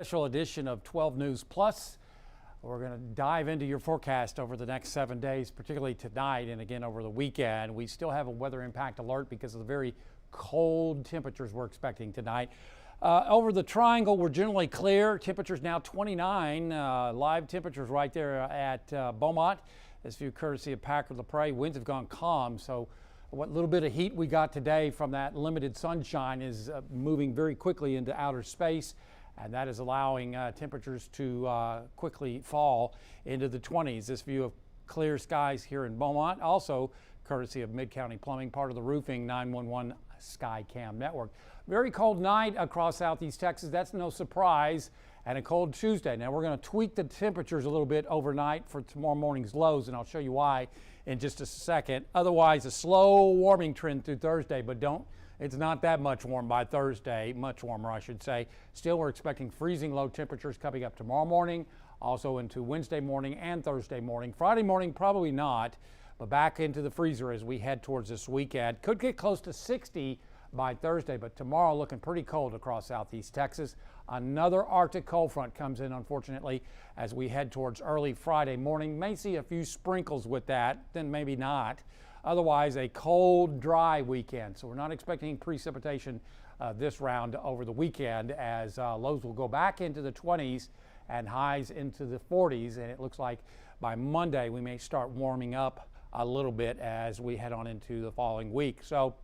Special edition of 12 News Plus. We're going to dive into your forecast over the next 7 days, particularly tonight and again over the weekend. We still have a weather impact alert because of the very cold temperatures we're expecting tonight. Over the triangle, we're generally clear. Temperatures now 29. Live temperatures right there at Beaumont. This view courtesy of Patrick Vaughn. Winds have gone calm, so what little bit of heat we got today from that limited sunshine is moving very quickly into outer space. And that is allowing temperatures to quickly fall into the 20s. This view of clear skies here in Beaumont, also courtesy of Mid-County Plumbing, part of the Roofing 911 Skycam network. Very cold night across southeast Texas. That's no surprise. And a cold Tuesday. Now we're going to tweak the temperatures a little bit overnight for tomorrow morning's lows, and I'll show you why in just a second. Otherwise, a slow warming trend through Thursday, but it's not that much warm by Thursday, much warmer I should say. Still, we're expecting freezing low temperatures coming up tomorrow morning, also into Wednesday morning and Thursday morning. Friday morning, probably not, but back into the freezer as we head towards this weekend. Could get close to 60 by Thursday, but tomorrow looking pretty cold across southeast Texas. Another Arctic cold front comes in, unfortunately, as we head towards early Friday morning. May see a few sprinkles with that, then maybe not. Otherwise, a cold, dry weekend. So we're not expecting precipitation this round over the weekend, as lows will go back into the 20s and highs into the 40s. And it looks like by Monday we may start warming up a little bit as we head on into the following week. So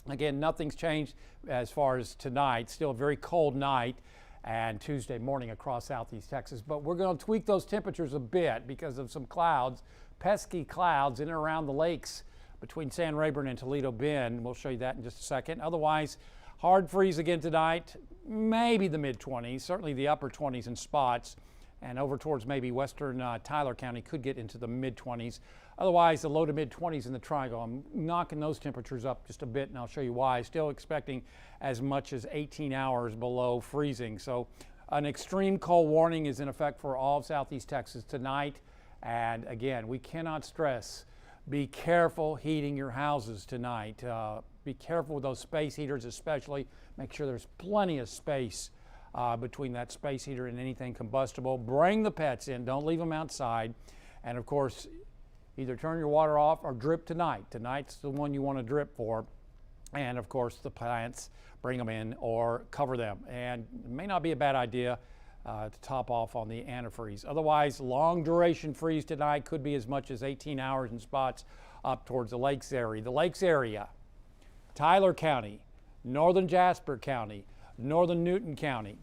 again, nothing's changed as far as tonight. Still a very cold night and Tuesday morning across southeast Texas. But we're going to tweak those temperatures a bit because of some clouds, pesky clouds in and around the lakes between San Rayburn and Toledo Bend. We'll show you that in just a second. Otherwise, hard freeze again tonight, maybe the mid-20s, certainly the upper 20s in spots, and over towards maybe western Tyler County could get into the mid-20s. Otherwise, the low to mid-20s in the triangle. I'm knocking those temperatures up just a bit, and I'll show you why. Still expecting as much as 18 hours below freezing. So an extreme cold warning is in effect for all of southeast Texas tonight. And again, we cannot stress, be careful heating your houses tonight. Be careful with those space heaters especially. Make sure there's plenty of space between that space heater and anything combustible. Bring the pets in, don't leave them outside. And of course, either turn your water off or drip tonight. Tonight's the one you want to drip for. And of course, the plants, bring them in or cover them. And it may not be a bad idea to top off on the antifreeze. Otherwise, long duration freeze tonight could be as much as 18 hours in spots up towards the lakes area. The lakes area, Tyler County, northern Jasper County, northern Newton County,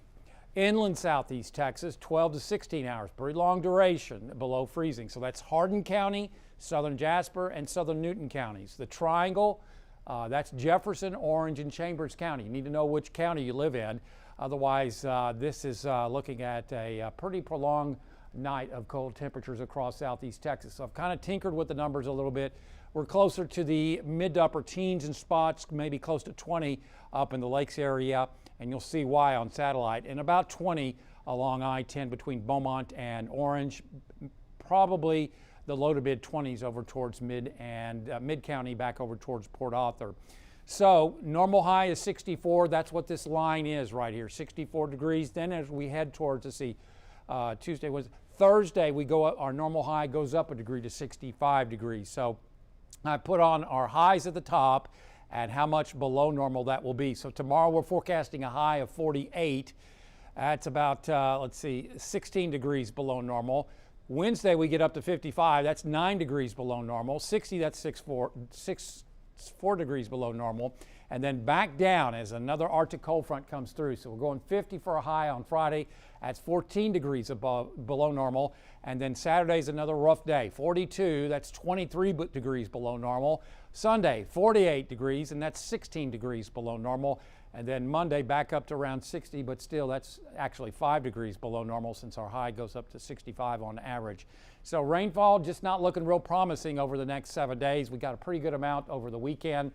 inland southeast Texas, 12 to 16 hours, pretty long duration below freezing. So that's Hardin County, southern Jasper, and southern Newton counties. The triangle, that's Jefferson, Orange, and Chambers County. You need to know which county you live in. Otherwise, this is looking at a pretty prolonged night of cold temperatures across southeast Texas. So I've kind of tinkered with the numbers a little bit. We're closer to the mid to upper teens in spots, maybe close to 20 up in the lakes area, and you'll see why on satellite, and about 20 along I-10 between Beaumont and Orange, probably the low to mid 20s over towards Mid-County back over towards Port Arthur. So normal high is 64. That's what this line is right here, 64 degrees. Then as we head towards, let's see, Tuesday was Thursday, we go up, our normal high goes up a degree to 65 degrees. So I put on our highs at the top and how much below normal that will be. So tomorrow we're forecasting a high of 48. That's about, let's see, 16 degrees below normal. Wednesday we get up to 55. That's 9 degrees below normal. 60, that's 4 degrees below normal, and then back down as another Arctic cold front comes through. So we're going 50 for a high on Friday. That's 14 degrees below normal. And then Saturday's another rough day, 42. That's 23 degrees below normal. Sunday, 48 degrees, and that's 16 degrees below normal. And then Monday back up to around 60, but still that's actually 5 degrees below normal since our high goes up to 65 on average. So rainfall just not looking real promising over the next 7 days. We got a pretty good amount over the weekend,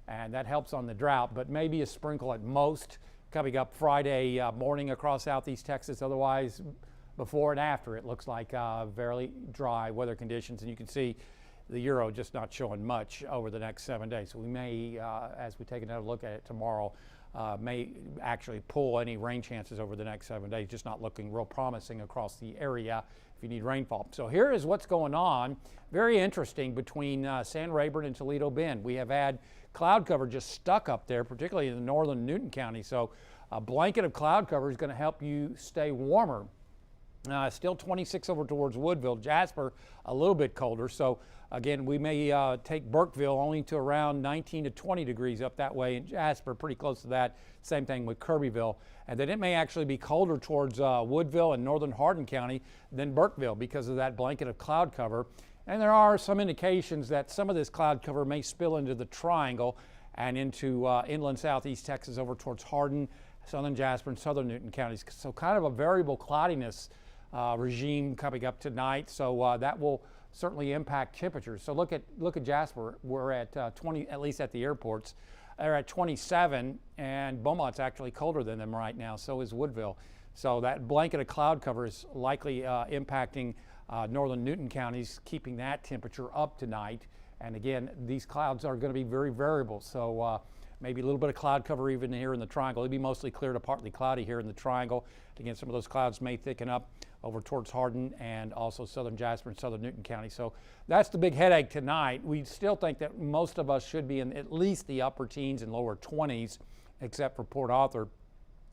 and that helps on the drought, but maybe a sprinkle at most coming up Friday morning across southeast Texas. Otherwise, before and after, it looks like fairly dry weather conditions, and you can see the euro just not showing much over the next 7 days. So we may, as we take another look at it tomorrow, may actually pull any rain chances over the next 7 days. Just not looking real promising across the area if you need rainfall. So here is what's going on. Very interesting between San Rayburn and Toledo Bend. We have had cloud cover just stuck up there, particularly in the northern Newton County. So a blanket of cloud cover is going to help you stay warmer. Still 26 over towards Woodville. Jasper a little bit colder. So again, we may take Burkeville only to around 19 to 20 degrees up that way, and Jasper pretty close to that. Same thing with Kirbyville. And then it may actually be colder towards Woodville and northern Hardin County than Burkeville because of that blanket of cloud cover. And there are some indications that some of this cloud cover may spill into the Triangle and into inland southeast Texas over towards Hardin, southern Jasper, and southern Newton counties. So kind of a variable cloudiness regime coming up tonight. So that will certainly impact temperatures. So look at Jasper. We're at 20, at least at the airports. They're at 27, and Beaumont's actually colder than them right now. So is Woodville. So that blanket of cloud cover is likely impacting northern Newton counties, keeping that temperature up tonight. And again, these clouds are going to be very variable. So maybe a little bit of cloud cover even here in the Triangle. It'll be mostly clear to partly cloudy here in the Triangle. Again, some of those clouds may thicken up over towards Hardin and also southern Jasper and southern Newton County. So that's the big headache tonight. We still think that most of us should be in at least the upper teens and lower 20s, except for Port Arthur.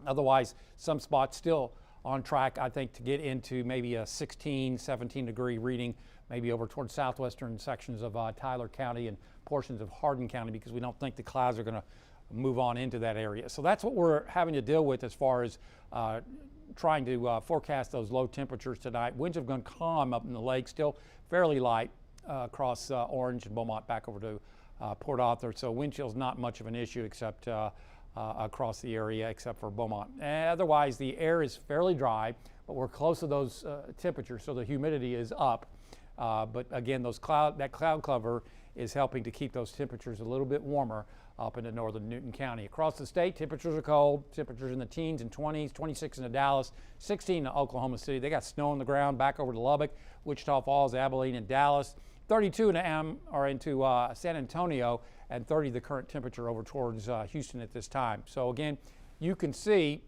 Otherwise, some spots still on track, I think, to get into maybe a 16, 17 degree reading, maybe over towards southwestern sections of Tyler County and portions of Hardin County, because we don't think the clouds are going to move on into that area. So that's what we're having to deal with as far as trying to forecast those low temperatures tonight. Winds have gone calm up in the lake, still fairly light across Orange and Beaumont back over to Port Arthur. So wind chill's not much of an issue except across the area except for Beaumont. Otherwise, the air is fairly dry, but we're close to those temperatures, so the humidity is up. But again, that cloud cover is helping to keep those temperatures a little bit warmer up into northern Newton County. Across the state, temperatures are cold. Temperatures in the teens and 20s, 26 into Dallas, 16 to Oklahoma City. They got snow on the ground back over to Lubbock, Wichita Falls, Abilene, and Dallas. 32 into San Antonio, and 30 the current temperature over towards Houston at this time. So again, you can see,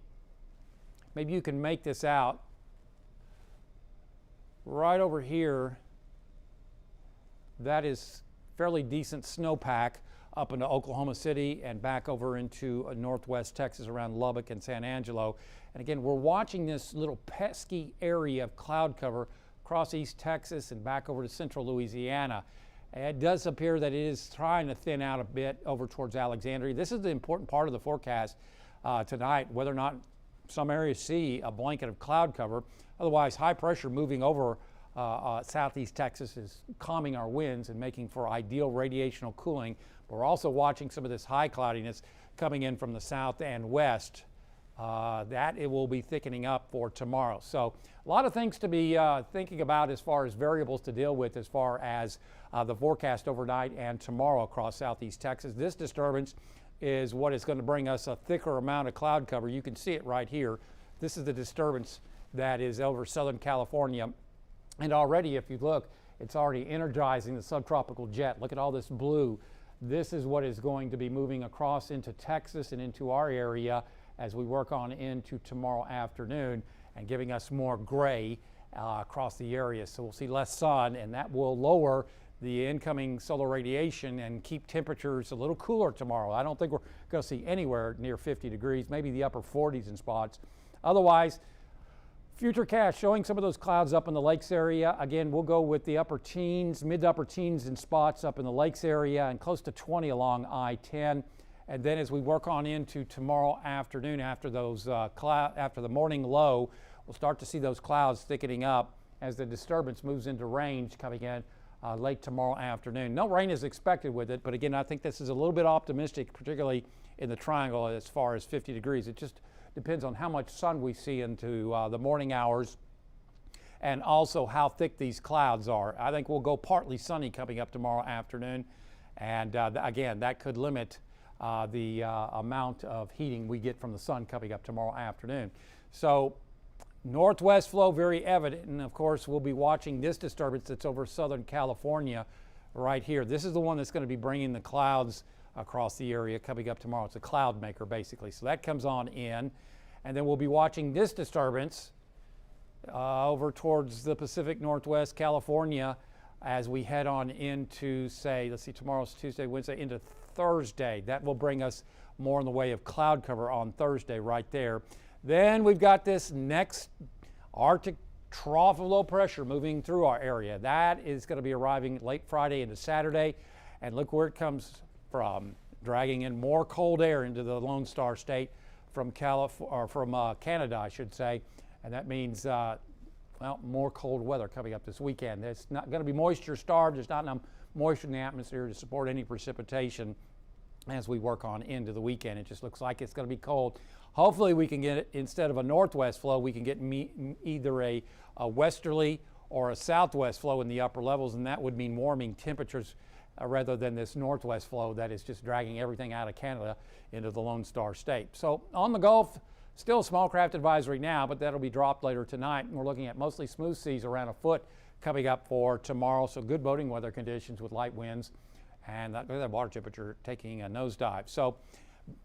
maybe you can make this out right over here. That is fairly decent snowpack up into Oklahoma City and back over into northwest Texas around Lubbock and San Angelo. And again, we're watching this little pesky area of cloud cover across East Texas and back over to central Louisiana. It does appear that it is trying to thin out a bit over towards Alexandria. This is the important part of the forecast tonight, whether or not some areas see a blanket of cloud cover. Otherwise, high pressure moving over southeast Texas is calming our winds and making for ideal radiational cooling. But we're also watching some of this high cloudiness coming in from the south and west. That it will be thickening up for tomorrow. So a lot of things to be thinking about as far as variables to deal with as far as the forecast overnight and tomorrow across southeast Texas. This disturbance is what is going to bring us a thicker amount of cloud cover. You can see it right here. This is the disturbance that is over Southern California. And already, if you look, it's already energizing the subtropical jet. Look at all this blue. This is what is going to be moving across into Texas and into our area as we work on into tomorrow afternoon and giving us more gray across the area. So we'll see less sun, and that will lower the incoming solar radiation and keep temperatures a little cooler tomorrow. I don't think we're going to see anywhere near 50 degrees, maybe the upper 40s in spots. Otherwise, Futurecast showing some of those clouds up in the lakes area. Again, we'll go with the upper teens, mid to upper teens in spots up in the lakes area and close to 20 along I-10. And then as we work on into tomorrow afternoon, after those after the morning low, we'll start to see those clouds thickening up as the disturbance moves into range coming in late tomorrow afternoon. No rain is expected with it, but again, I think this is a little bit optimistic, particularly in the Triangle as far as 50 degrees. It just depends on how much sun we see into the morning hours and also how thick these clouds are. I think we'll go partly sunny coming up tomorrow afternoon, and again, that could limit the amount of heating we get from the sun coming up tomorrow afternoon. So northwest flow very evident, and of course we'll be watching this disturbance that's over Southern California right here. This is the one that's going to be bringing the clouds across the area coming up tomorrow. It's a cloud maker basically. So that comes on in, and then we'll be watching this disturbance over towards the Pacific Northwest, California, as we head on into, say, let's see, tomorrow's Tuesday, Wednesday, into Thursday. That will bring us more in the way of cloud cover on Thursday right there. Then we've got this next Arctic trough of low pressure moving through our area. That is going to be arriving late Friday into Saturday, and look where it comes from, dragging in more cold air into the Lone Star State from Canada, I should say, and that means well, more cold weather coming up this weekend. It's not going to be moisture starved. There's not enough moisture in the atmosphere to support any precipitation as we work on into the weekend. It just looks like it's going to be cold. Hopefully we can get it, instead of a northwest flow, we can get either a westerly or a southwest flow in the upper levels, and that would mean warming temperatures rather than this northwest flow that is just dragging everything out of Canada into the Lone Star State. So on the Gulf, still small craft advisory now, but that'll be dropped later tonight. And we're looking at mostly smooth seas around a foot coming up for tomorrow. So good boating weather conditions with light winds, and that water temperature taking a nosedive. So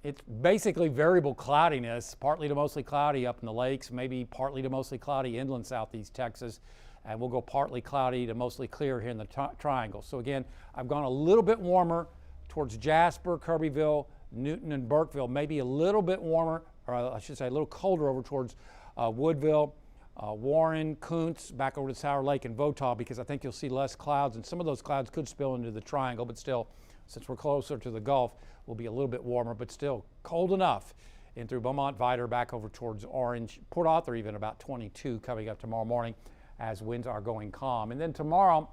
it's basically variable cloudiness, partly to mostly cloudy up in the lakes, maybe partly to mostly cloudy inland southeast Texas, and we'll go partly cloudy to mostly clear here in the triangle. So again, I've gone a little bit warmer towards Jasper, Kirbyville, Newton, and Burkeville, maybe a little bit warmer, or I should say a little colder over towards Woodville, Warren, Kuntz, back over to Sour Lake and Votah, because I think you'll see less clouds, and some of those clouds could spill into the triangle, but still, since we're closer to the Gulf, will be a little bit warmer, but still cold enough in through Beaumont, Vidor, back over towards Orange, Port Arthur, even about 22 coming up tomorrow morning as winds are going calm. And then tomorrow's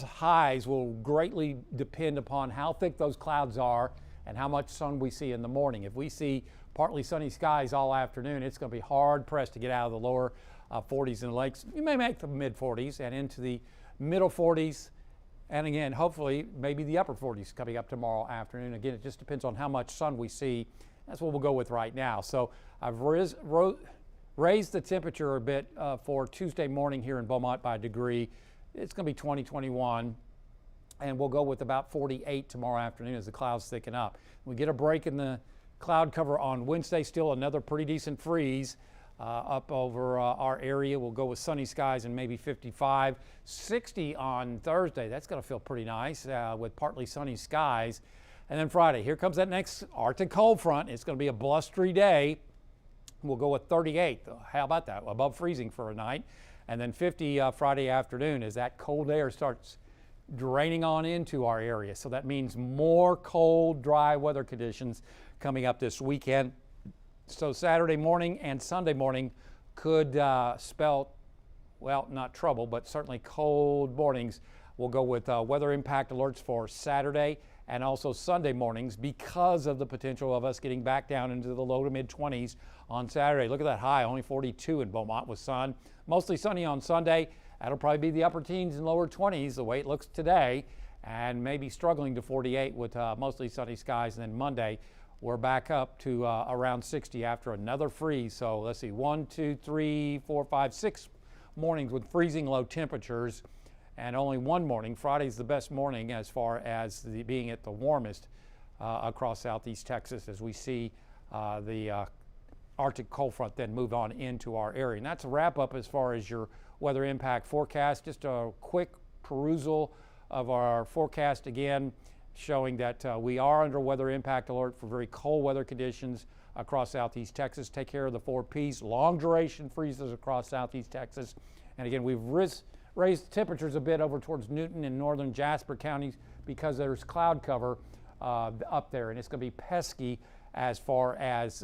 highs will greatly depend upon how thick those clouds are and how much sun we see in the morning. If we see partly sunny skies all afternoon, it's going to be hard pressed to get out of the lower 40s in the lakes. You may make the mid 40s and into the middle 40s. And again, hopefully, maybe the upper 40s coming up tomorrow afternoon. Again, it just depends on how much sun we see. That's what we'll go with right now. So I've raised the temperature a bit for Tuesday morning here in Beaumont by a degree. It's going to be 20, 21, and we'll go with about 48 tomorrow afternoon as the clouds thicken up. We get a break in the cloud cover on Wednesday, still another pretty decent freeze. Up over our area. We'll go with sunny skies and maybe 55. 60 on Thursday. That's going to feel pretty nice with partly sunny skies. And then Friday, here comes that next Arctic cold front. It's going to be a blustery day. We'll go with 38. How about that? Above freezing for a night. And then 50 Friday afternoon as that cold air starts draining on into our area. So that means more cold, dry weather conditions coming up this weekend. So Saturday morning and Sunday morning could spell, well, not trouble, but certainly cold mornings. We'll go with weather impact alerts for Saturday and also Sunday mornings because of the potential of us getting back down into the low to mid 20s on Saturday. Look at that high, only 42 in Beaumont with sun. Mostly sunny on Sunday. That'll probably be the upper teens and lower 20s the way it looks today, and maybe struggling to 48 with mostly sunny skies. And then Monday, we're back up to around 60 after another freeze. So let's see, 1, 2, 3, 4, 5, 6 mornings with freezing low temperatures, and only one morning. Friday's the best morning as far as being at the warmest across southeast Texas as we see the Arctic cold front then move on into our area. And that's a wrap up as far as your weather impact forecast. Just a quick perusal of our forecast again, showing that we are under weather impact alert for very cold weather conditions across southeast Texas. Take care of the 4 Ps. Long duration freezes across southeast Texas. And again, we've raised temperatures a bit over towards Newton and northern Jasper counties because there's cloud cover up there, and it's going to be pesky as far as